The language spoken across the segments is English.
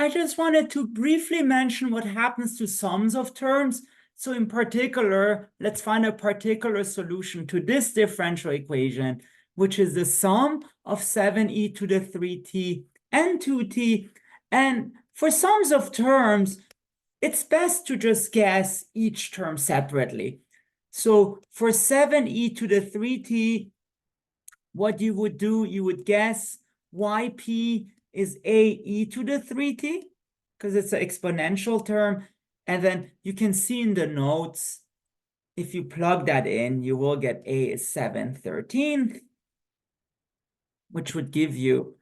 I just wanted to briefly mention what happens to sums of terms. So in particular, let's find a particular solution to this differential equation, which is the sum of 7e to the 3t and 2t. And for sums of terms, it's best to just guess each term separately. So for 7e to the 3t, what you would do, you would guess yp is ae to the 3t, because it's an exponential term. And then you can see in the notes, if you plug that in, you will get a is 7/13, which would give you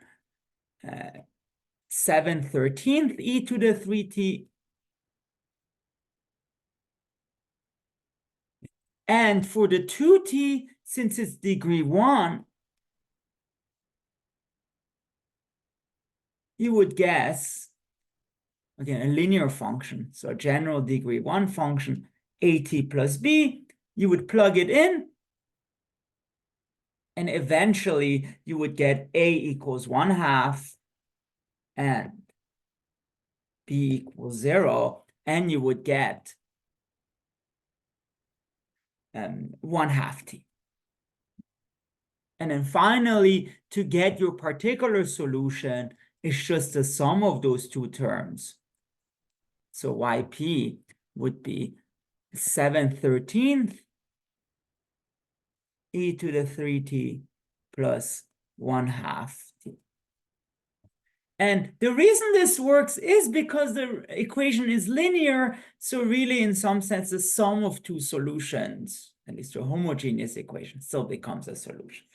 7/13 e to the 3t. And for the 2t, since it's degree 1, you would guess, again, a linear function, so a general degree 1 function, at plus b, you would plug it in, and eventually you would get a equals 1/2 and b equals 0, and you would get 1/2 t. And then finally, to get your particular solution, it's just the sum of those two terms. So yp would be 7/13 e to the 3t plus 1/2 t. And the reason this works is because the equation is linear. So really, in some sense, the sum of two solutions, at least a homogeneous equation, still becomes a solution.